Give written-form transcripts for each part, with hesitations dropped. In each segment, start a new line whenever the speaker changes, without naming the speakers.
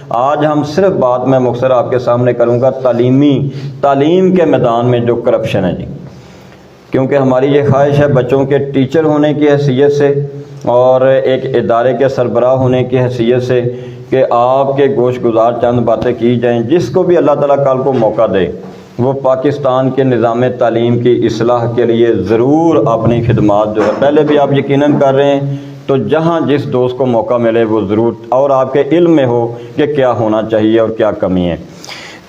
آج ہم صرف بات میں مختصر آپ کے سامنے کروں گا تعلیم کے میدان میں جو کرپشن ہے جی، کیونکہ ہماری یہ خواہش ہے بچوں کے ٹیچر ہونے کی حیثیت سے اور ایک ادارے کے سربراہ ہونے کی حیثیت سے کہ آپ کے گوش گزار چند باتیں کی جائیں، جس کو بھی اللہ تعالیٰ کل کو موقع دے وہ پاکستان کے نظام تعلیم کی اصلاح کے لیے ضرور اپنی خدمات جو ہے پہلے بھی آپ یقیناً کر رہے ہیں، تو جہاں جس دوست کو موقع ملے وہ ضرور، اور آپ کے علم میں ہو کہ کیا ہونا چاہیے اور کیا کمی ہے۔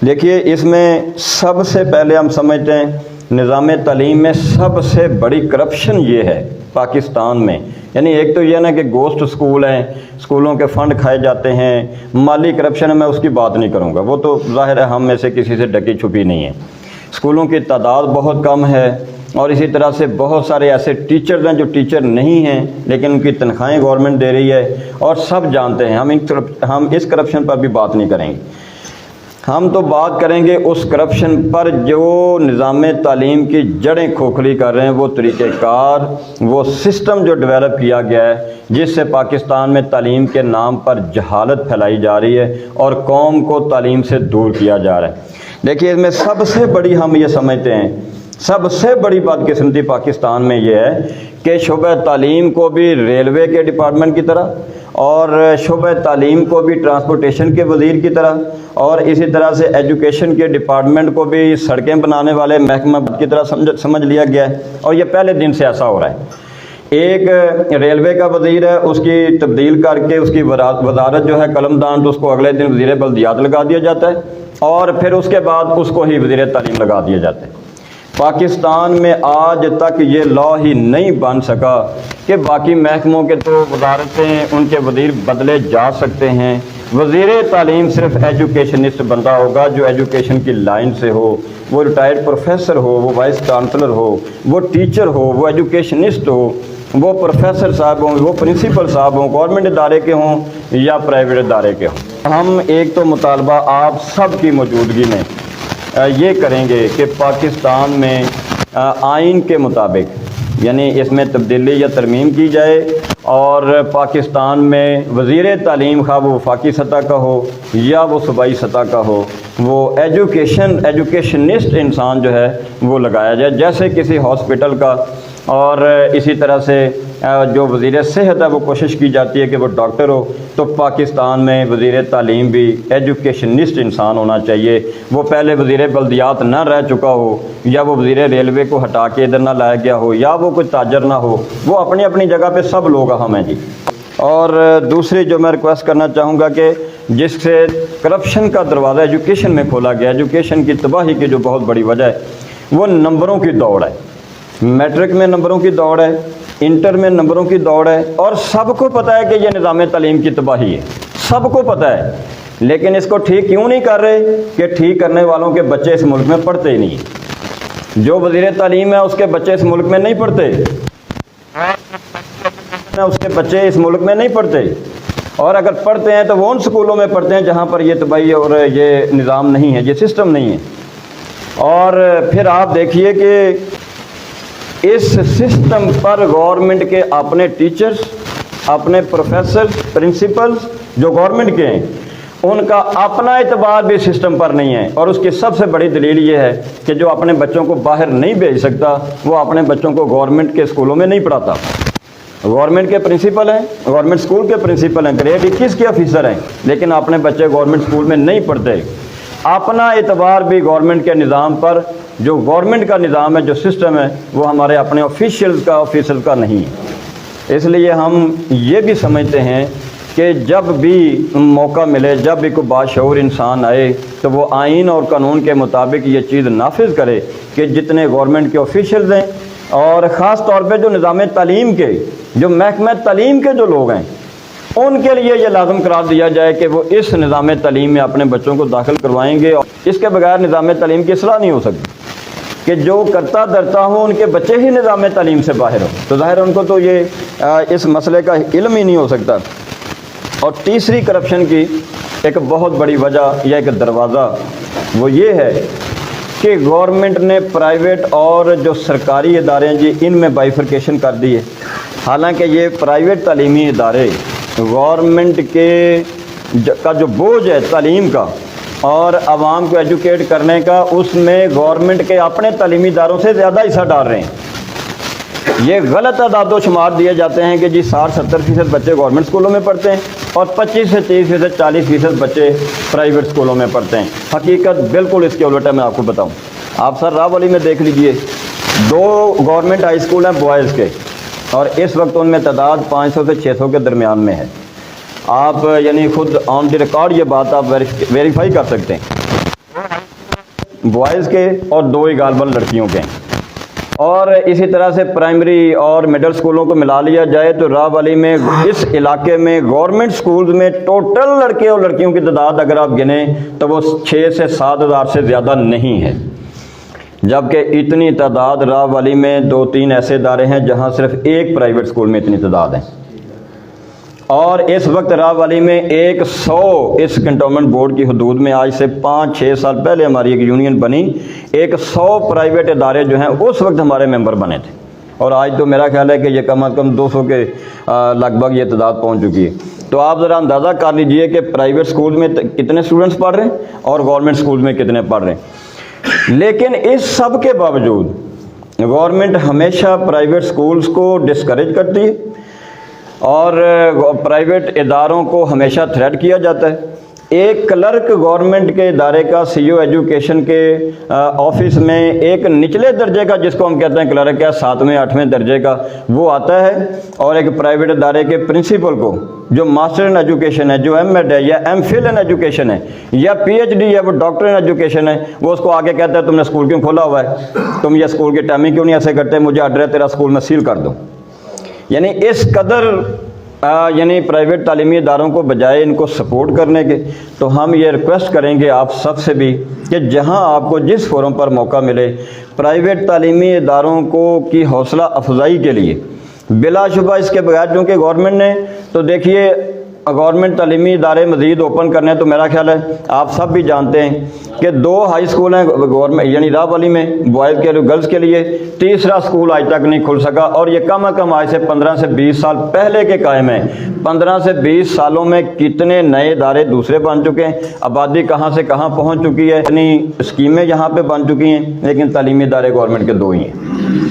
دیکھیے اس میں سب سے پہلے ہم سمجھتے ہیں نظام تعلیم میں سب سے بڑی کرپشن یہ ہے پاکستان میں، یعنی ایک تو یہ نا کہ گوسٹ اسکول ہیں، اسکولوں کے فنڈ کھائے جاتے ہیں، مالی کرپشن ہے، میں اس کی بات نہیں کروں گا، وہ تو ظاہر ہے ہم میں سے کسی سے ڈکی چھپی نہیں ہے۔ اسکولوں کی تعداد بہت کم ہے، اور اسی طرح سے بہت سارے ایسے ٹیچرز ہیں جو ٹیچر نہیں ہیں لیکن ان کی تنخواہیں گورنمنٹ دے رہی ہے، اور سب جانتے ہیں۔ ہم اس کرپشن پر بھی بات نہیں کریں گے، ہم تو بات کریں گے اس کرپشن پر جو نظام تعلیم کی جڑیں کھوکھلی کر رہے ہیں، وہ طریقہ کار، وہ سسٹم جو ڈیولپ کیا گیا ہے جس سے پاکستان میں تعلیم کے نام پر جہالت پھیلائی جا رہی ہے اور قوم کو تعلیم سے دور کیا جا رہا ہے۔ دیکھیے اس میں سب سے بڑی ہم یہ سمجھتے ہیں، سب سے بڑی بدقسمتی پاکستان میں یہ ہے کہ شعبہ تعلیم کو بھی ریلوے کے ڈپارٹمنٹ کی طرح اور شعبہ تعلیم کو بھی ٹرانسپورٹیشن کے وزیر کی طرح اور اسی طرح سے ایجوکیشن کے ڈپارٹمنٹ کو بھی سڑکیں بنانے والے محکمہ کی طرح سمجھ لیا گیا ہے، اور یہ پہلے دن سے ایسا ہو رہا ہے۔ ایک ریلوے کا وزیر ہے، اس کی تبدیل کر کے اس کی وزارت جو ہے قلمدان، تو اس کو اگلے دن وزیر بلدیات لگا دیا جاتا ہے، اور پھر اس کے بعد اس کو ہی وزیر تعلیم لگا دیا جاتا ہے۔ پاکستان میں آج تک یہ لا ہی نہیں بن سکا کہ باقی محکموں کے تو وزارتیں ان کے وزیر بدلے جا سکتے ہیں، وزیر تعلیم صرف ایجوکیشنسٹ بندہ ہوگا جو ایجوکیشن کی لائن سے ہو، وہ ریٹائرڈ پروفیسر ہو، وہ وائس چانسلر ہو، وہ ٹیچر ہو، وہ ایجوکیشنسٹ ہو، وہ پروفیسر صاحب ہوں، وہ پرنسپل صاحب ہوں، گورنمنٹ ادارے کے ہوں یا پرائیویٹ ادارے کے ہوں۔ ہم ایک تو مطالبہ آپ سب کی موجودگی میں یہ کریں گے کہ پاکستان میں آئین کے مطابق یعنی اس میں تبدیلی یا ترمیم کی جائے، اور پاکستان میں وزیر تعلیم خواہ وہ وفاقی سطح کا ہو یا وہ صوبائی سطح کا ہو، وہ ایجوکیشنسٹ انسان جو ہے وہ لگایا جائے، جیسے کسی ہاسپٹل کا، اور اسی طرح سے جو وزیر صحت ہے وہ کوشش کی جاتی ہے کہ وہ ڈاکٹر ہو، تو پاکستان میں وزیر تعلیم بھی ایجوکیشنسٹ انسان ہونا چاہیے۔ وہ پہلے وزیر بلدیات نہ رہ چکا ہو، یا وہ وزیر ریلوے کو ہٹا کے ادھر نہ لایا گیا ہو، یا وہ کوئی تاجر نہ ہو، وہ اپنی اپنی جگہ پہ سب لوگ اہم ہیں جی۔ اور دوسری جو میں ریکویسٹ کرنا چاہوں گا کہ جس سے کرپشن کا دروازہ ایجوکیشن میں کھولا گیا، ایجوکیشن کی تباہی کی جو بہت بڑی وجہ ہے وہ نمبروں کی دوڑ ہے۔ میٹرک میں نمبروں کی دوڑ ہے، انٹر میں نمبروں کی دوڑ ہے، اور سب کو پتہ ہے کہ یہ نظام تعلیم کی تباہی ہے، سب کو پتہ ہے، لیکن اس کو ٹھیک کیوں نہیں کر رہے کہ ٹھیک کرنے والوں کے بچے اس ملک میں پڑھتے ہی نہیں۔ جو وزیر تعلیم ہے اس کے بچے اس ملک میں نہیں پڑھتے، اس کے بچے اس ملک میں نہیں پڑھتے، اور اگر پڑھتے ہیں تو وہ ان سکولوں میں پڑھتے ہیں جہاں پر یہ تباہی اور یہ نظام نہیں ہے، یہ سسٹم نہیں ہے۔ اور پھر آپ دیکھیے کہ اس سسٹم پر گورنمنٹ کے اپنے ٹیچرز، اپنے پروفیسرز، پرنسپلز جو گورنمنٹ کے ہیں، ان کا اپنا اعتبار بھی سسٹم پر نہیں ہے، اور اس کی سب سے بڑی دلیل یہ ہے کہ جو اپنے بچوں کو باہر نہیں بھیج سکتا وہ اپنے بچوں کو گورنمنٹ کے اسکولوں میں نہیں پڑھاتا۔ گورنمنٹ کے پرنسپل ہیں، گورنمنٹ اسکول کے پرنسپل ہیں، گریڈ 21 کے آفیسر ہیں، لیکن اپنے بچے گورنمنٹ اسکول میں نہیں پڑھتے۔ اپنا اعتبار بھی گورنمنٹ کے نظام پر، جو گورنمنٹ کا نظام ہے، جو سسٹم ہے، وہ ہمارے اپنے آفیشیلز کا، آفیسر کا نہیں ہے۔ اس لیے ہم یہ بھی سمجھتے ہیں کہ جب بھی موقع ملے، جب بھی کوئی باشعور انسان آئے تو وہ آئین اور قانون کے مطابق یہ چیز نافذ کرے کہ جتنے گورنمنٹ کے آفیشیلز ہیں، اور خاص طور پہ جو نظام تعلیم کے، جو محکمہ تعلیم کے جو لوگ ہیں، ان کے لیے یہ لازم قرار دیا جائے کہ وہ اس نظام تعلیم میں اپنے بچوں کو داخل کروائیں گے، اور اس کے بغیر نظام تعلیم کی اصلاح نہیں ہو سکتی۔ کہ جو کرتا درتا ہوں ان کے بچے ہی نظام تعلیم سے باہر ہوں، تو ظاہر ان کو تو یہ اس مسئلے کا علم ہی نہیں ہو سکتا۔ اور تیسری کرپشن کی ایک بہت بڑی وجہ یا ایک دروازہ وہ یہ ہے کہ گورنمنٹ نے پرائیویٹ اور جو سرکاری ادارے ہیں جی، ان میں بائیفرکیشن کر دی ہے۔ حالانکہ یہ پرائیویٹ تعلیمی ادارے گورنمنٹ کے کا جو بوجھ ہے تعلیم کا اور عوام کو ایجوکیٹ کرنے کا، اس میں گورنمنٹ کے اپنے تعلیمی اداروں سے زیادہ حصہ ڈال رہے ہیں۔ یہ غلط اعداد و شمار دیے جاتے ہیں کہ جی 60-70% بچے گورنمنٹ اسکولوں میں پڑھتے ہیں اور 25 سے 30%، 40% بچے پرائیویٹ اسکولوں میں پڑھتے ہیں۔ حقیقت بالکل اس کے الٹ ہے، میں آپ کو بتاؤں۔ آپ سر راولی میں دیکھ لیجئے، 2 گورنمنٹ ہائی اسکول ہیں بوائز کے، اور اس وقت ان میں تعداد 500 سے 600 کے درمیان میں ہے۔ آپ یعنی خود آن دی ریکارڈ یہ بات آپ ویریفائی کر سکتے ہیں، بوائز کے اور 2 ہی غالباً لڑکیوں کے ہیں۔ اور اسی طرح سے پرائمری اور مڈل اسکولوں کو ملا لیا جائے تو راولی میں اس علاقے میں گورنمنٹ اسکولز میں ٹوٹل لڑکے اور لڑکیوں کی تعداد اگر آپ گنیں تو وہ 6 سے 7 ہزار سے زیادہ نہیں ہے، جبکہ اتنی تعداد راولی میں 2-3 ایسے ادارے ہیں جہاں صرف ایک پرائیویٹ اسکول میں اتنی تعداد ہے۔ اور اس وقت راولی میں 100 اس کنٹونمنٹ بورڈ کی حدود میں، آج سے 5-6 سال پہلے ہماری ایک یونین بنی، 100 پرائیویٹ ادارے جو ہیں اس وقت ہمارے ممبر بنے تھے، اور آج تو میرا خیال ہے کہ یہ کم از کم 200 کے لگ بھگ یہ تعداد پہنچ چکی ہے۔ تو آپ ذرا اندازہ کر لیجئے کہ پرائیویٹ اسکول میں کتنے اسٹوڈنٹس پڑھ رہے ہیں اور گورنمنٹ اسکول میں کتنے پڑھ رہے ہیں۔ لیکن اس سب کے باوجود گورنمنٹ ہمیشہ پرائیویٹ اسکولز کو ڈسکریج کرتی ہے اور پرائیویٹ اداروں کو ہمیشہ تھریٹ کیا جاتا ہے۔ ایک کلرک گورنمنٹ کے ادارے کا سی او ایجوکیشن کے آفس میں ایک نچلے درجے کا، جس کو ہم کہتے ہیں کلرک ہے، 7ویں-8ویں درجے کا، وہ آتا ہے، اور ایک پرائیویٹ ادارے کے پرنسپل کو جو ماسٹر ان ایجوکیشن ہے، جو ایم ایڈ ہے یا ایم فل ان ایجوکیشن ہے یا پی ایچ ڈی ہے، وہ ڈاکٹر ان ایجوکیشن ہے، وہ اس کو آگے کہتا ہے تم نے اسکول کیوں کھولا ہوا ہے، تم یہ اسکول کی ٹائمنگ کیوں نہیں ایسے کرتے، مجھے آرڈر ہے تیرا اسکول میں سیل کر دو۔ یعنی اس قدر یعنی پرائیویٹ تعلیمی اداروں کو بجائے ان کو سپورٹ کرنے کے، تو ہم یہ ریکویسٹ کریں گے آپ سب سے بھی کہ جہاں آپ کو جس فورم پر موقع ملے، پرائیویٹ تعلیمی اداروں کو کی حوصلہ افزائی کے لیے، بلا شبہ اس کے بغیر، کیونکہ گورنمنٹ نے تو دیکھیے گورنمنٹ تعلیمی ادارے مزید اوپن کرنے، تو میرا خیال ہے آپ سب بھی جانتے ہیں کہ 2 ہائی اسکول ہیں گورنمنٹ یعنی راولی میں بوائز کے گرلز کے لیے، تیسرا اسکول آج تک نہیں کھل سکا، اور یہ کم از کم آج سے 15 سے 20 سال پہلے کے قائم ہیں۔ 15 سے 20 سالوں میں کتنے نئے ادارے دوسرے بن چکے ہیں، آبادی کہاں سے کہاں پہنچ چکی ہے، یعنی اسکیمیں یہاں پہ بن چکی ہیں، لیکن تعلیمی ادارے گورنمنٹ کے 2 ہی ہیں۔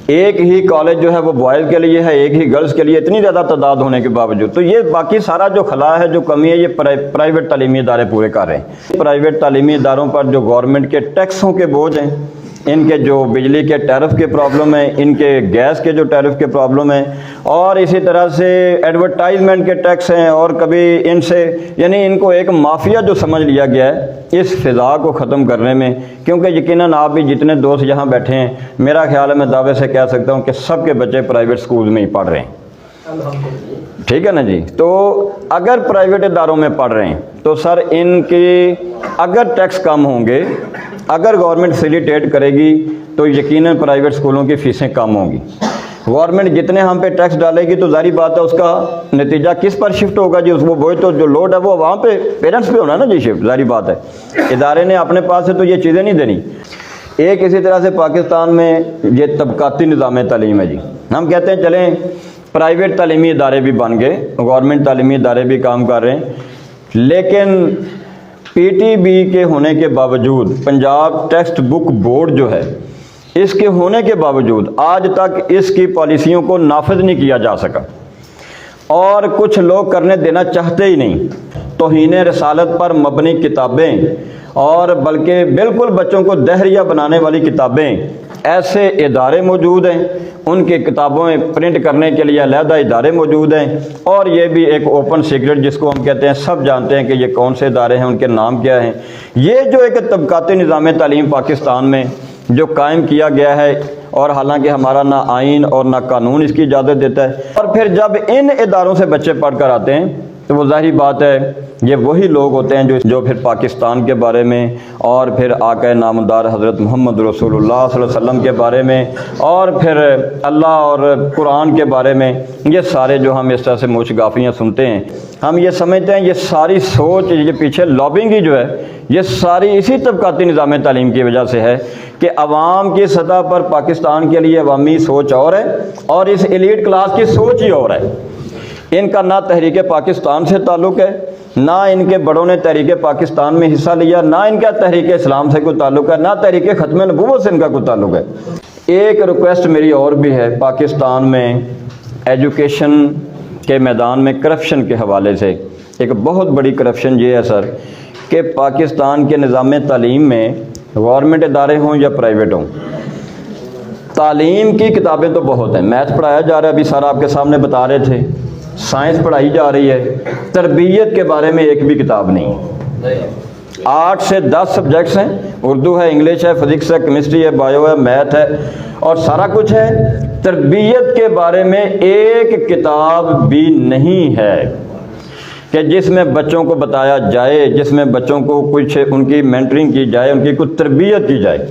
ایک ہی کالج جو ہے وہ بوائز کے لیے ہے، ایک ہی گرلز کے لیے، اتنی زیادہ تعداد ہونے کے باوجود۔ تو یہ باقی سارا جو خلا ہے، جو کمی ہے، یہ پرائیویٹ تعلیمی ادارے پورے کر رہے ہیں۔ پرائیویٹ تعلیمی اداروں پر جو گورنمنٹ کے ٹیکسوں کے بوجھ ہیں، ان کے جو بجلی کے ٹیرف کے پرابلم ہیں، ان کے گیس کے جو ٹیرف کے پرابلم ہیں، اور اسی طرح سے ایڈورٹائزمنٹ کے ٹیکس ہیں، اور کبھی ان سے یعنی ان کو ایک مافیا جو سمجھ لیا گیا ہے اس فضا کو ختم کرنے میں، کیونکہ یقیناً آپ بھی جتنے دوست یہاں بیٹھے ہیں، میرا خیال ہے میں دعوے سے کہہ سکتا ہوں کہ سب کے بچے پرائیویٹ اسکول میں ہی پڑھ رہے ہیں، ٹھیک ہے نا جی۔ تو اگر پرائیویٹ اداروں میں پڑھ رہے ہیں تو سر ان کی اگر ٹیکس کم ہوں گے، اگر گورنمنٹ فیسیلیٹیٹ کرے گی تو یقیناً پرائیویٹ اسکولوں کی فیسیں کم ہوں گی۔ گورنمنٹ جتنے ہم پہ ٹیکس ڈالے گی تو ظاہری بات ہے اس کا نتیجہ کس پر شفٹ ہوگا جی، اس وہ بوجھ تو جو لوڈ ہے وہ وہاں پہ پیرنٹس پہ ہونا ہے نا جی شفٹ، ظاہری بات ہے، ادارے نے اپنے پاس سے تو یہ چیزیں نہیں دینی۔ ایک اسی طرح سے پاکستان میں یہ طبقاتی نظام تعلیم ہے جی، ہم کہتے ہیں چلیں پرائیویٹ تعلیمی ادارے بھی بن گئے، گورنمنٹ تعلیمی ادارے بھی کام کر رہے ہیں، لیکن پی ٹی بی کے ہونے کے باوجود، پنجاب ٹیکسٹ بک بورڈ جو ہے، اس کے ہونے کے باوجود آج تک اس کی پالیسیوں کو نافذ نہیں کیا جا سکا، اور کچھ لوگ کرنے دینا چاہتے ہی نہیں۔ توہین رسالت پر مبنی کتابیں، اور بلکہ بالکل بچوں کو دہریہ بنانے والی کتابیں، ایسے ادارے موجود ہیں، ان کی کتابوں پرنٹ کرنے کے لیے علیحدہ ادارے موجود ہیں، اور یہ بھی ایک اوپن سیکرٹ جس کو ہم کہتے ہیں، سب جانتے ہیں کہ یہ کون سے ادارے ہیں، ان کے نام کیا ہیں۔ یہ جو ایک طبقاتی نظام تعلیم پاکستان میں جو قائم کیا گیا ہے، اور حالانکہ ہمارا نہ آئین اور نہ قانون اس کی اجازت دیتا ہے، اور پھر جب ان اداروں سے بچے پڑھ کر آتے ہیں تو وہ ظاہری بات ہے یہ وہی لوگ ہوتے ہیں جو پھر پاکستان کے بارے میں، اور پھر آقا نامدار حضرت محمد رسول اللہ صلی اللہ علیہ وسلم کے بارے میں، اور پھر اللہ اور قرآن کے بارے میں، یہ سارے جو ہم اس طرح سے موچ گافیاں سنتے ہیں، ہم یہ سمجھتے ہیں یہ ساری سوچ، یہ پیچھے لابنگ ہی جو ہے، یہ ساری اسی طبقاتی نظام تعلیم کی وجہ سے ہے کہ عوام کی سطح پر پاکستان کے لیے عوامی سوچ اور ہے، اور اس ایلیٹ کلاس کی سوچ ہی اور ہے۔ ان کا نہ تحریک پاکستان سے تعلق ہے، نہ ان کے بڑوں نے تحریک پاکستان میں حصہ لیا، نہ ان کا تحریک اسلام سے کوئی تعلق ہے، نہ تحریک ختم نبوت سے ان کا کوئی تعلق ہے۔ ایک ریکویسٹ میری اور بھی ہے، پاکستان میں ایجوکیشن کے میدان میں کرپشن کے حوالے سے ایک بہت بڑی کرپشن یہ ہے سر کہ پاکستان کے نظام تعلیم میں گورنمنٹ ادارے ہوں یا پرائیویٹ ہوں، تعلیم کی کتابیں تو بہت ہیں، میتھ پڑھایا جا رہا ہے، ابھی سر آپ کے سامنے بتا رہے تھے، سائنس پڑھائی جا رہی ہے، تربیت کے بارے میں ایک بھی کتاب نہیں۔ 8 سے 10 سبجیکٹس ہیں، اردو ہے، انگلش ہے، فزکس ہے، کیمسٹری ہے، بایو ہے، میتھ ہے اور سارا کچھ ہے، تربیت کے بارے میں ایک کتاب بھی نہیں ہے کہ جس میں بچوں کو بتایا جائے، جس میں بچوں کو کچھ ان کی مینٹرنگ کی جائے، ان کی کچھ تربیت کی جائے۔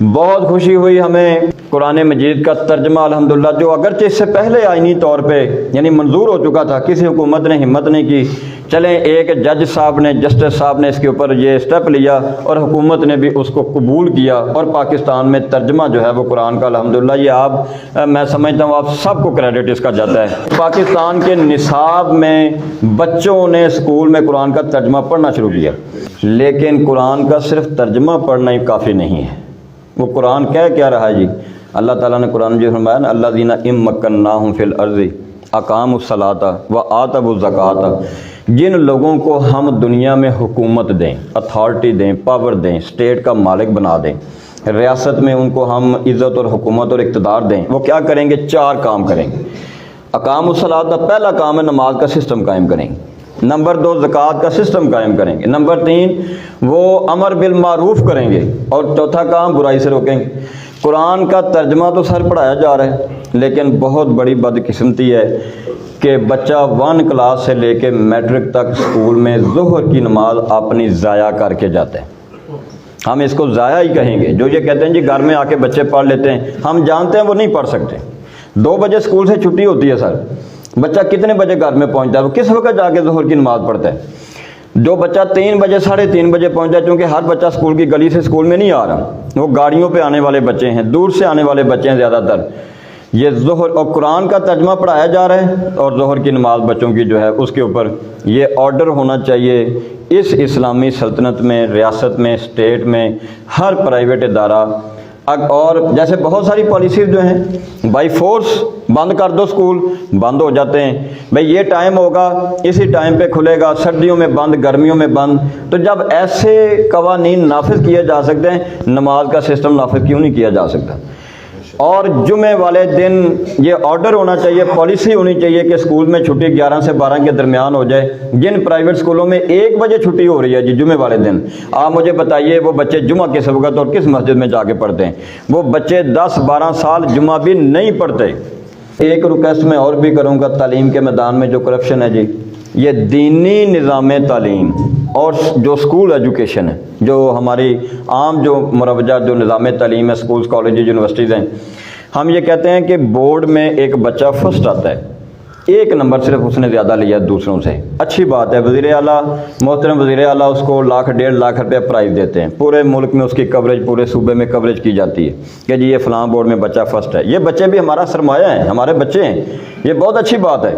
بہت خوشی ہوئی ہمیں قرآن مجید کا ترجمہ الحمدللہ، جو اگرچہ اس سے پہلے آئینی طور پہ یعنی منظور ہو چکا تھا، کسی حکومت نے ہمت نہیں کی، چلیں ایک جج صاحب نے، جسٹس صاحب نے اس کے اوپر یہ اسٹیپ لیا اور حکومت نے بھی اس کو قبول کیا اور پاکستان میں ترجمہ جو ہے وہ قرآن کا الحمدللہ، یہ آپ میں سمجھتا ہوں آپ سب کو کریڈٹ اس کا جاتا ہے۔ پاکستان کے نصاب میں بچوں نے اسکول میں قرآن کا ترجمہ پڑھنا شروع کیا، لیکن قرآن کا صرف ترجمہ پڑھنا ہی کافی نہیں ہے۔ وہ قرآن کہہ کیا رہا ہے جی؟ اللہ تعالیٰ نے قرآن جو فرمایا نا، الذین ان مکناہم فی الارض اقاموا الصلاۃ وآتوا الزکاۃ، جن لوگوں کو ہم دنیا میں حکومت دیں، اتھارٹی دیں، پاور دیں، اسٹیٹ کا مالک بنا دیں، ریاست میں ان کو ہم عزت اور حکومت اور اقتدار دیں، وہ کیا کریں گے؟ 4 کام کریں گے۔ اقاموا الصلاۃ، پہلا کام ہے نماز کا سسٹم قائم کریں گے۔ نمبر 2 زکوٰۃ کا سسٹم قائم کریں گے۔ نمبر 3 وہ امر بالمعروف کریں گے، اور چوتھا کام برائی سے روکیں گے۔ قرآن کا ترجمہ تو سر پڑھایا جا رہا ہے، لیکن بہت بڑی بدقسمتی ہے کہ بچہ 1 کلاس سے لے کے میٹرک تک اسکول میں ظہر کی نماز اپنی ضائع کر کے جاتے ہیں۔ ہم اس کو ضائع ہی کہیں گے۔ جو یہ کہتے ہیں جی گھر میں آ کے بچے پڑھ لیتے ہیں، ہم جانتے ہیں وہ نہیں پڑھ سکتے۔ 2 بجے اسکول سے چھٹی ہوتی ہے سر، بچہ کتنے بجے گھر میں پہنچتا ہے؟ وہ کس وقت جا کے ظہر کی نماز پڑھتا ہے؟ جو بچہ 3 بجے 3:30 بجے پہنچتا ہے، چونکہ ہر بچہ اسکول کی گلی سے اسکول میں نہیں آ رہا، وہ گاڑیوں پہ آنے والے بچے ہیں، دور سے آنے والے بچے ہیں زیادہ تر۔ یہ ظہر اور قرآن کا ترجمہ پڑھایا جا رہا ہے اور ظہر کی نماز بچوں کی جو ہے اس کے اوپر یہ آرڈر ہونا چاہیے اس اسلامی سلطنت میں، ریاست میں، اسٹیٹ میں، ہر پرائیویٹ ادارہ۔ اور جیسے بہت ساری پالیسیز جو ہیں بائی فورس بند کر دو، اسکول بند ہو جاتے ہیں، بھئی یہ ٹائم ہوگا، اسی ٹائم پہ کھلے گا، سردیوں میں بند، گرمیوں میں بند۔ تو جب ایسے قوانین نافذ کیے جا سکتے ہیں، نماز کا سسٹم نافذ کیوں نہیں کیا جا سکتا؟ اور جمعے والے دن یہ آرڈر ہونا چاہیے، پالیسی ہونی چاہیے کہ اسکول میں چھٹی 11 سے 12 کے درمیان ہو جائے۔ جن پرائیویٹ اسکولوں میں 1 بجے چھٹی ہو رہی ہے جی جمعے والے دن، آپ مجھے بتائیے وہ بچے جمعہ کس وقت اور کس مسجد میں جا کے پڑھتے ہیں؟ وہ بچے 10-12 سال جمعہ بھی نہیں پڑھتے۔ ایک ریکویسٹ میں اور بھی کروں گا، تعلیم کے میدان میں جو کرپشن ہے جی، یہ دینی نظام تعلیم اور جو اسکول ایجوکیشن ہے، جو ہماری عام جو مروجہ جو نظام تعلیم ہے، اسکولز، کالجز، یونیورسٹیز ہیں، ہم یہ کہتے ہیں کہ بورڈ میں ایک بچہ فرسٹ آتا ہے، 1 نمبر صرف اس نے زیادہ لیا دوسروں سے، اچھی بات ہے، وزیر اعلیٰ، محترم وزیر اعلیٰ اس کو 1,00,000-1.5 روپے پرائز دیتے ہیں، پورے ملک میں اس کی کوریج، پورے صوبے میں کوریج کی جاتی ہے کہ جی یہ فلاں بورڈ میں بچہ فرسٹ ہے۔ یہ بچے بھی ہمارا سرمایہ ہیں، ہمارے بچے ہیں، یہ بہت اچھی بات ہے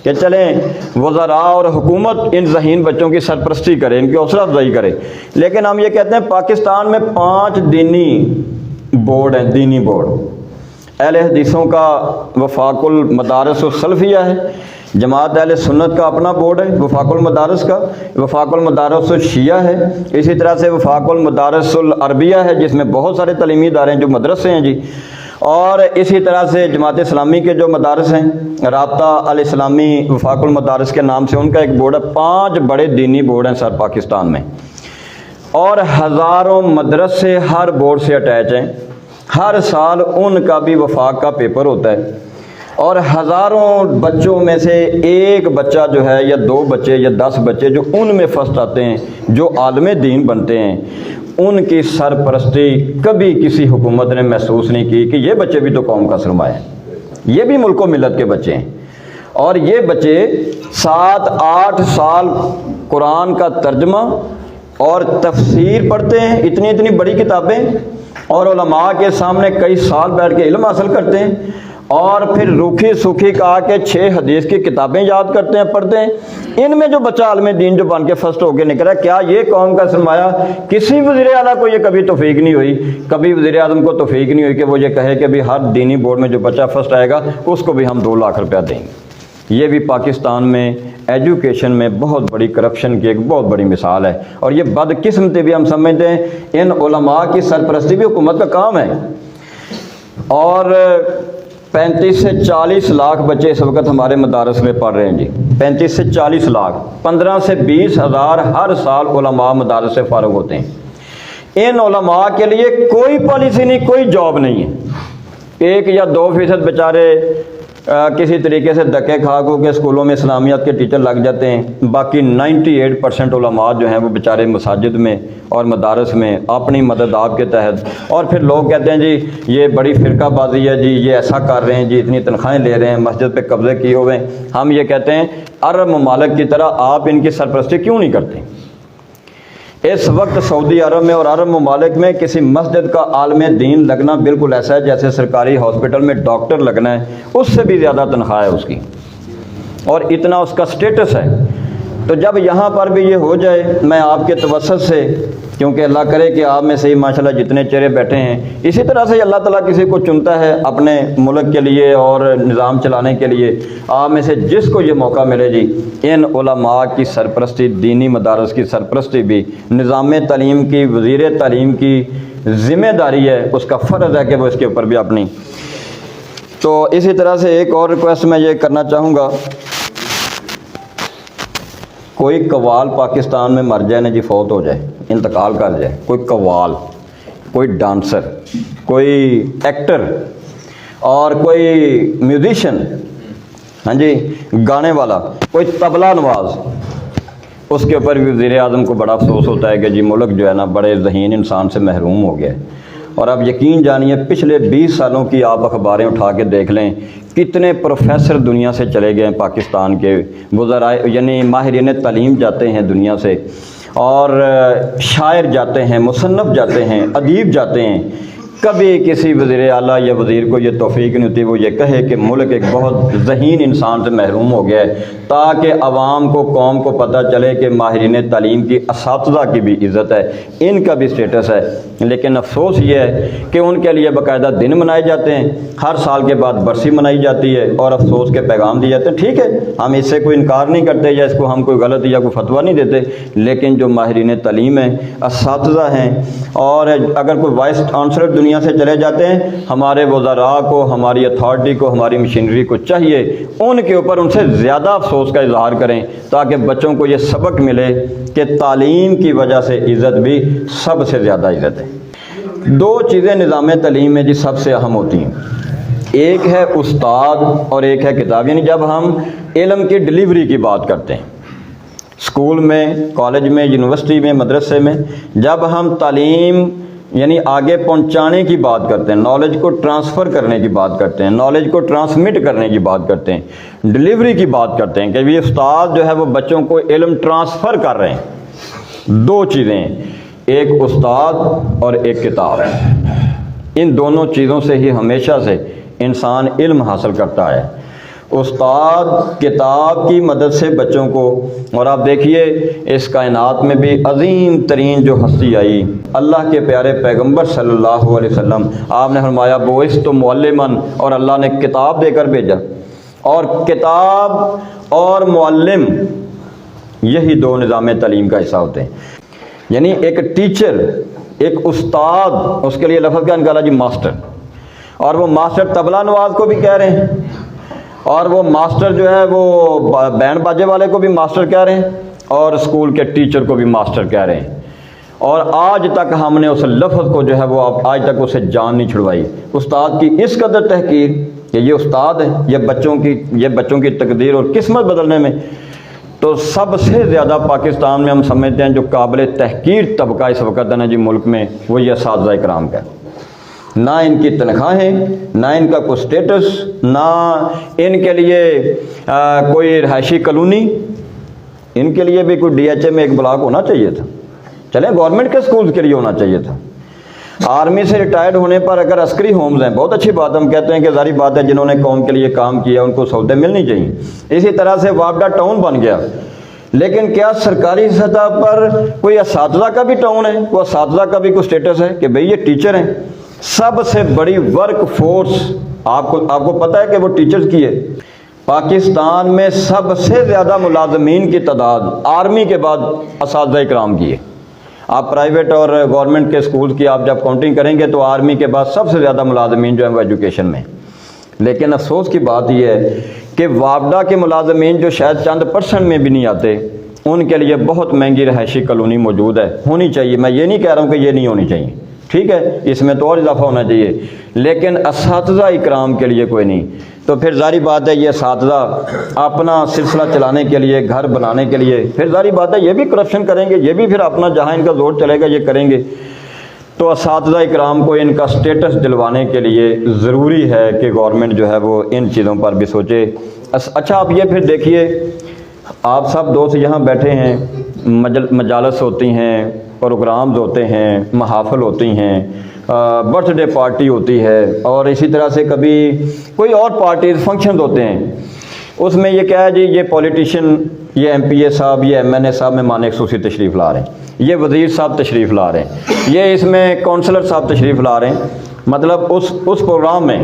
کہ چلیں وزراء اور حکومت ان ذہین بچوں کی سرپرستی کرے، ان کی حوصلہ افزائی کرے۔ لیکن ہم یہ کہتے ہیں پاکستان میں 5 دینی بورڈ ہیں، دینی بورڈ۔ اہل حدیثوں کا وفاق المدارس السلفیہ ہے، جماعت اہل سنت کا اپنا بورڈ ہے وفاق المدارس کا، وفاق المدارس الشیعہ ہے، اسی طرح سے وفاق المدارس العربیہ ہے جس میں بہت سارے تعلیمی ادارے ہیں جو مدرسے ہیں جی، اور اسی طرح سے جماعت اسلامی کے جو مدارس ہیں، رابطہ الاسلامی وفاق المدارس کے نام سے ان کا ایک بورڈ ہے۔ 5 بڑے دینی بورڈ ہیں سر پاکستان میں، اور ہزاروں مدرسے ہر بورڈ سے اٹیچ ہیں۔ ہر سال ان کا بھی وفاق کا پیپر ہوتا ہے، اور ہزاروں بچوں میں سے ایک بچہ جو ہے یا 2 بچے یا 10 بچے جو ان میں فرسٹ آتے ہیں، جو عالم دین بنتے ہیں، ان کی سرپرستی کبھی کسی حکومت نے محسوس نہیں کی کہ یہ بچے بھی تو قوم کا سرمایہ ہیں، یہ بھی ملک و ملت کے بچے ہیں۔ اور یہ بچے 7-8 سال قرآن کا ترجمہ اور تفسیر پڑھتے ہیں، اتنی بڑی کتابیں، اور علماء کے سامنے کئی سال بیٹھ کے علم حاصل کرتے ہیں، اور پھر روکھی سوکھی کہا کہ 6 حدیث کی کتابیں یاد کرتے ہیں پڑھتے ہیں، ان میں جو بچہ عالم دین جو بن کے فرسٹ ہو کے نکلا، کیا یہ قوم کا سرمایہ؟ کسی وزیر اعلیٰ کو یہ کبھی توفیق نہیں ہوئی، کبھی وزیر اعظم کو توفیق نہیں ہوئی کہ وہ یہ کہے کہ بھی ہر دینی بورڈ میں جو بچہ فرسٹ آئے گا اس کو بھی ہم 2 لاکھ روپیہ دیں گے۔ یہ بھی پاکستان میں ایجوکیشن میں بہت بڑی کرپشن کی ایک بہت بڑی مثال ہے، اور یہ بدقسمتی بھی ہم سمجھتے ہیں ان علماء کی سرپرستی بھی حکومت کا کام ہے۔ اور 35 سے 40 لاکھ بچے اس وقت ہمارے مدارس میں پڑھ رہے ہیں جی، 35 سے 40 لاکھ، 15 سے 20 ہزار ہر سال علماء مدارس سے فارغ ہوتے ہیں۔ ان علماء کے لیے کوئی پالیسی نہیں، کوئی جاب نہیں ہے۔ 1 یا 2% بیچارے کسی طریقے سے دھکے کھا کے اسکولوں میں اسلامیات کے ٹیچر لگ جاتے ہیں، باقی 98% علماء جو ہیں وہ بیچارے مساجد میں اور مدارس میں اپنی مدد آپ کے تحت۔ اور پھر لوگ کہتے ہیں جی یہ بڑی فرقہ بازی ہے جی، یہ ایسا کر رہے ہیں جی، اتنی تنخواہیں لے رہے ہیں، مسجد پہ قبضے کیے ہوئے ہیں۔ ہم یہ کہتے ہیں عرب ممالک کی طرح آپ ان کی سرپرستی کیوں نہیں کرتے؟ اس وقت سعودی عرب میں اور عرب ممالک میں کسی مسجد کا عالم دین لگنا بالکل ایسا ہے جیسے سرکاری ہاسپٹل میں ڈاکٹر لگنا ہے، اس سے بھی زیادہ تنخواہ ہے اس کی، اور اتنا اس کا سٹیٹس ہے۔ تو جب یہاں پر بھی یہ ہو جائے، میں آپ کے توسط سے، کیونکہ اللہ کرے کہ آپ میں سے ہی ماشاءاللہ جتنے چہرے بیٹھے ہیں، اسی طرح سے اللہ تعالیٰ کسی کو چنتا ہے اپنے ملک کے لیے اور نظام چلانے کے لیے، آپ میں سے جس کو یہ موقع ملے جی، ان علماء کی سرپرستی، دینی مدارس کی سرپرستی بھی نظام تعلیم کی، وزیر تعلیم کی ذمہ داری ہے، اس کا فرض ہے کہ وہ اس کے اوپر بھی اپنی۔ تو اسی طرح سے ایک اور ریکویسٹ میں یہ کرنا چاہوں گا، کوئی قوال پاکستان میں مر جائے نا جی، فوت ہو جائے، انتقال کر جائے، کوئی قوال، کوئی ڈانسر، کوئی ایکٹر اور کوئی میوزیشین، ہاں جی گانے والا، کوئی طبلہ نواز، اس کے اوپر بھی وزیر اعظم کو بڑا افسوس ہوتا ہے کہ جی ملک جو ہے نا بڑے ذہین انسان سے محروم ہو گیا ہے۔ اور اب یقین جانیے پچھلے 20 سالوں کی آپ اخباریں اٹھا کے دیکھ لیں، کتنے پروفیسر دنیا سے چلے گئے ہیں پاکستان کے، وزراء یعنی ماہرین تعلیم جاتے ہیں دنیا سے، اور شاعر جاتے ہیں، مصنف جاتے ہیں، ادیب جاتے ہیں۔ کبھی کسی وزیر اعلیٰ یا وزیر کو یہ توفیق نہیں ہوتی وہ یہ کہے کہ ملک ایک بہت ذہین انسان سے محروم ہو گیا ہے، تاکہ عوام کو، قوم کو پتہ چلے کہ ماہرین تعلیم کی، اساتذہ کی بھی عزت ہے، ان کا بھی سٹیٹس ہے۔ لیکن افسوس یہ ہے کہ ان کے لیے باقاعدہ دن منائے جاتے ہیں، ہر سال کے بعد برسی منائی جاتی ہے اور افسوس کے پیغام دیے جاتے ہیں۔ ٹھیک ہے، ہم اس سے کوئی انکار نہیں کرتے یا اس کو ہم کوئی غلط یا کوئی فتویٰ نہیں دیتے، لیکن جو ماہرین تعلیم ہیں، اساتذہ ہیں، اور اگر کوئی وائس چانسلر دنیا سے چلے جاتے ہیں، ہمارے وزراء کو، ہماری اتھارٹی کو، ہماری مشینری کو چاہیے ان کے اوپر ان سے زیادہ افسوس کا اظہار کریں، تاکہ بچوں کو یہ سبق ملے کہ تعلیم کی وجہ سے عزت بھی سب سے زیادہ عزت ہے۔ 2 چیزیں نظام تعلیم میں جی سب سے اہم ہوتی ہیں، ایک ہے استاد اور ایک ہے کتاب۔ یعنی جب ہم علم کی ڈلیوری کی بات کرتے ہیں اسکول میں، کالج میں، یونیورسٹی میں، مدرسے میں، جب ہم تعلیم یعنی آگے پہنچانے کی بات کرتے ہیں، نالج کو ٹرانسفر کرنے کی بات کرتے ہیں، نالج کو ٹرانسمٹ کرنے کی بات کرتے ہیں، ڈلیوری کی بات کرتے ہیں کہ یہ استاد جو ہے وہ بچوں کو علم ٹرانسفر کر رہے ہیں۔ 2 چیزیں ہیں، ایک استاد اور ایک کتاب ہے۔ ان دونوں چیزوں سے ہی ہمیشہ سے انسان علم حاصل کرتا ہے۔ استاد کتاب کی مدد سے بچوں کو، اور آپ دیکھیے اس کائنات میں بھی عظیم ترین جو ہستی آئی، اللہ کے پیارے پیغمبر صلی اللہ علیہ وسلم، آپ نے فرمایا بعثت معلماً، اور اللہ نے کتاب دے کر بھیجا۔ اور کتاب اور معلم یہی 2 نظام تعلیم کا حصہ ہوتے ہیں۔ یعنی ایک ٹیچر، ایک استاد، اس کے لیے لفظ کیا نکالا جی؟ ماسٹر۔ اور وہ ماسٹر طبلہ نواز کو بھی کہہ رہے ہیں، اور وہ ماسٹر جو ہے وہ بینڈ باجے والے کو بھی ماسٹر کہہ رہے ہیں، اور اسکول کے ٹیچر کو بھی ماسٹر کہہ رہے ہیں۔ اور آج تک ہم نے اس لفظ کو جو ہے وہ آج تک اسے جان نہیں چھڑوائی۔ استاد کی اس قدر تحقیر کہ یہ استاد ہے، یہ بچوں کی تقدیر اور قسمت بدلنے میں، تو سب سے زیادہ پاکستان میں ہم سمجھتے ہیں جو قابل تحقیر طبقہ اس وقت ہے نا جی ملک میں، وہ یہ اساتذہ کرام کا۔ نہ ان کی تنخواہیں، نہ ان کا کوئی سٹیٹس، نہ ان کے لیے کوئی رہائشی کالونی، ان کے لیے بھی کوئی ڈی ایچ اے میں ایک بلاک ہونا چاہیے تھا، چلیں گورنمنٹ کے سکولز کے لیے ہونا چاہیے تھا۔ آرمی سے ریٹائرڈ ہونے پر اگر عسکری ہومز ہیں، بہت اچھی بات، ہم کہتے ہیں کہ ظاہری بات ہے جنہوں نے قوم کے لیے کام کیا ان کو سہولتیں ملنی چاہیے۔ اسی طرح سے وابڈا ٹاؤن بن گیا، لیکن کیا سرکاری سطح پر کوئی اساتذہ کا بھی ٹاؤن ہے؟ کوئی اساتذہ کا بھی کوئی سٹیٹس ہے کہ بھئی یہ ٹیچر ہیں؟ سب سے بڑی ورک فورس آپ کو پتہ ہے کہ وہ ٹیچرز کی ہے۔ پاکستان میں سب سے زیادہ ملازمین کی تعداد آرمی کے بعد اساتذہ کرام کی ہے۔ آپ پرائیویٹ اور گورنمنٹ کے اسکول کی آپ جب کاؤنٹنگ کریں گے تو آرمی کے بعد سب سے زیادہ ملازمین جو ہیں وہ ایجوکیشن میں۔ لیکن افسوس کی بات یہ ہے کہ وابڈا کے ملازمین جو شاید چند % میں بھی نہیں آتے، ان کے لیے بہت مہنگی رہائشی کالونی موجود ہے، ہونی چاہیے۔ میں یہ نہیں کہہ رہا ہوں کہ یہ نہیں ہونی چاہیے، ٹھیک ہے، اس میں تو اور اضافہ ہونا چاہیے، لیکن اساتذہ اکرام کے لیے کوئی نہیں۔ تو پھر ظاہری بات ہے یہ اساتذہ اپنا سلسلہ چلانے کے لیے، گھر بنانے کے لیے، پھر ظاہری بات ہے یہ بھی کرپشن کریں گے، یہ بھی پھر اپنا جہاں ان کا زور چلے گا یہ کریں گے۔ تو اساتذہ اکرام کو ان کا سٹیٹس دلوانے کے لیے ضروری ہے کہ گورنمنٹ جو ہے وہ ان چیزوں پر بھی سوچے۔ اچھا آپ یہ پھر دیکھیے، آپ سب دوست یہاں بیٹھے ہیں، مجالس ہوتی ہیں، پروگرامز ہوتے ہیں، محافل ہوتی ہیں، برتھ ڈے پارٹی ہوتی ہے، اور اسی طرح سے کبھی کوئی اور پارٹیز فنکشنز ہوتے ہیں۔ اس میں یہ کیا ہے جی، یہ پولیٹیشین، یہ ایم پی اے صاحب، یہ ایم این اے صاحب مہمان خصوصی تشریف لا رہے ہیں، یہ وزیر صاحب تشریف لا رہے ہیں، یہ اس میں کونسلر صاحب تشریف لا رہے ہیں، مطلب اس پروگرام میں،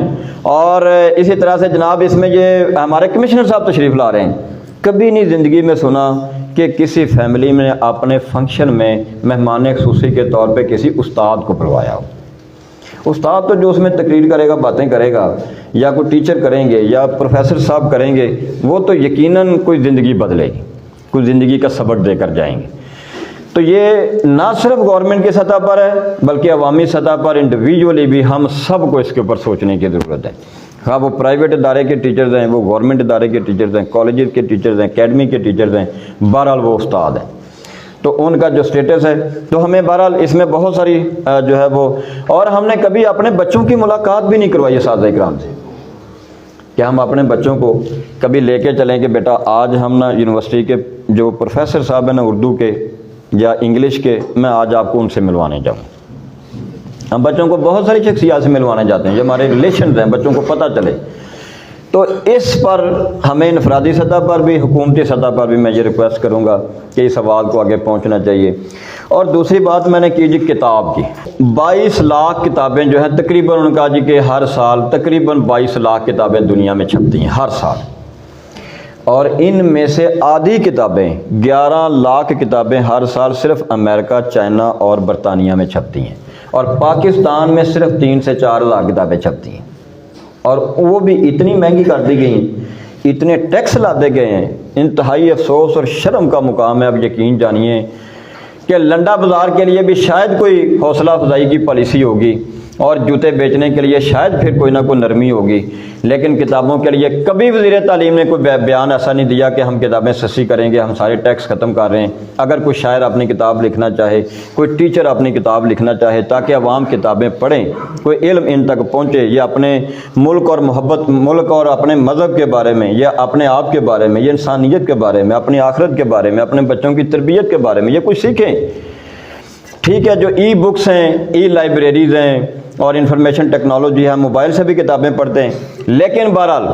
اور اسی طرح سے جناب اس میں یہ ہمارے کمشنر صاحب تشریف لا رہے ہیں۔ کبھی نہیں زندگی میں سنا کہ کسی فیملی میں اپنے فنکشن میں مہمان خصوصی کے طور پہ کسی استاد کو بلوایا ہو۔ استاد تو جو اس میں تقریر کرے گا، باتیں کرے گا، یا کوئی ٹیچر کریں گے یا پروفیسر صاحب کریں گے، وہ تو یقیناً کوئی زندگی بدلے گی، کوئی زندگی کا سبق دے کر جائیں گے۔ تو یہ نہ صرف گورنمنٹ کی سطح پر ہے بلکہ عوامی سطح پر انڈیویجولی بھی ہم سب کو اس کے اوپر سوچنے کی ضرورت ہے۔ ہاں وہ پرائیویٹ ادارے کے ٹیچرز ہیں، وہ گورنمنٹ ادارے کے ٹیچرز ہیں، کالجز کے ٹیچرز ہیں، اکیڈمی کے ٹیچرز ہیں، بہرحال وہ استاد ہیں، تو ان کا جو سٹیٹس ہے، تو ہمیں بہرحال اس میں بہت ساری جو ہے وہ، اور ہم نے کبھی اپنے بچوں کی ملاقات بھی نہیں کروائی اساتذہ اکرام سے، کہ ہم اپنے بچوں کو کبھی لے کے چلیں کہ بیٹا آج ہم نا یونیورسٹی کے جو پروفیسر صاحب ہیں نا اردو کے یا انگلش کے، میں آج آپ کو ان سے ملوانے جاؤں۔ ہم بچوں کو بہت ساری شخصیات سے ملوانے جاتے ہیں، جو ہمارے ریلیشنز ہیں، بچوں کو پتہ چلے۔ تو اس پر ہمیں انفرادی سطح پر بھی، حکومتی سطح پر بھی میں یہ ریکویسٹ کروں گا کہ اس سوال کو آگے پہنچنا چاہیے۔ اور دوسری بات میں نے کی جی کتاب کی، 22 لاکھ کتابیں جو ہیں تقریباً، ان کا جی کہ ہر سال تقریباً 22 لاکھ کتابیں دنیا میں چھپتی ہیں ہر سال، اور ان میں سے آدھی کتابیں 11 لاکھ کتابیں ہر سال صرف امریکہ، چائنا اور برطانیہ میں چھپتی ہیں، اور پاکستان میں صرف 3 سے 4 لاکھ کتابیں چھپتی ہیں، اور وہ بھی اتنی مہنگی کر دی گئی ہیں، اتنے ٹیکس لادے گئے ہیں۔ انتہائی افسوس اور شرم کا مقام ہے۔ اب یقین جانیے کہ لنڈا بازار کے لیے بھی شاید کوئی حوصلہ افزائی کی پالیسی ہوگی، اور جوتے بیچنے کے لیے شاید پھر کوئی نہ کوئی نرمی ہوگی، لیکن کتابوں کے لیے کبھی وزیر تعلیم نے کوئی بیان ایسا نہیں دیا کہ ہم کتابیں سستی کریں گے، ہم سارے ٹیکس ختم کر رہے ہیں۔ اگر کوئی شاعر اپنی کتاب لکھنا چاہے، کوئی ٹیچر اپنی کتاب لکھنا چاہے تاکہ عوام کتابیں پڑھیں، کوئی علم ان تک پہنچے، یا اپنے ملک اور محبت، ملک اور اپنے مذہب کے بارے میں، یا اپنے آپ کے بارے میں، یا انسانیت کے بارے میں، اپنی آخرت کے بارے میں، اپنے بچوں کی تربیت کے بارے میں یہ کچھ سیکھیں۔ ٹھیک ہے، جو ای بکس ہیں، ای لائبریریز ہیں، اور انفارمیشن ٹیکنالوجی ہے، موبائل سے بھی کتابیں پڑھتے ہیں، لیکن بہرحال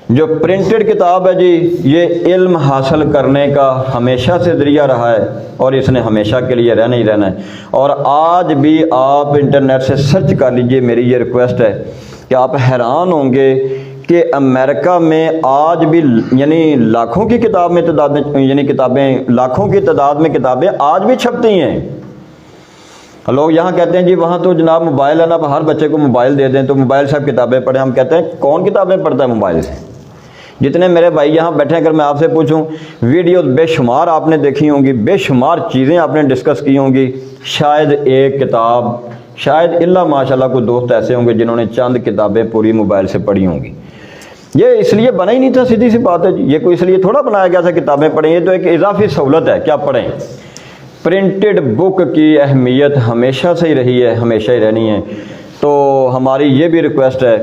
جو پرنٹڈ کتاب ہے جی، یہ علم حاصل کرنے کا ہمیشہ سے ذریعہ رہا ہے، اور اس نے ہمیشہ کے لیے رہنا ہی رہنا ہے۔ اور آج بھی آپ انٹرنیٹ سے سرچ کر لیجئے، میری یہ ریکویسٹ ہے کہ آپ حیران ہوں گے کہ امریکہ میں آج بھی یعنی لاکھوں کی کتاب میں تعداد میں، یعنی کتابیں لاکھوں کی تعداد میں کتابیں آج بھی چھپتی ہیں۔ لوگ یہاں کہتے ہیں جی وہاں تو جناب موبائل ہے نا، ہر بچے کو موبائل دے دیں تو موبائل سے آپ کتابیں پڑھیں۔ ہم کہتے ہیں کون کتابیں پڑھتا ہے موبائل سے؟ جتنے میرے بھائی یہاں بیٹھے ہیں، اگر میں آپ سے پوچھوں، ویڈیوز بے شمار آپ نے دیکھی ہوں گی، بے شمار چیزیں آپ نے ڈسکس کی ہوں گی، شاید ایک کتاب، شاید اللہ ماشاءاللہ کوئی دوست ایسے ہوں گے جنہوں نے چند کتابیں پوری موبائل سے پڑھی ہوں گی۔ یہ اس لیے بنا ہی نہیں تھا، سیدھی سی بات ہے جی، یہ کوئی اس لیے تھوڑا بنایا گیا تھا کتابیں پڑھیں، یہ تو ایک اضافی سہولت ہے، کیا پڑھیں۔ پرنٹڈ بک کی اہمیت ہمیشہ سے ہی رہی ہے، ہمیشہ ہی رہنی ہے۔ تو ہماری یہ بھی ریکویسٹ ہے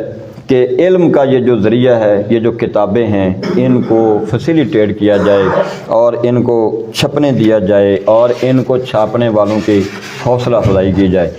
کہ علم کا یہ جو ذریعہ ہے، یہ جو کتابیں ہیں، ان کو فیسیلیٹیٹ کیا جائے، اور ان کو چھپنے دیا جائے، اور ان کو چھاپنے والوں کی حوصلہ افزائی کی جائے۔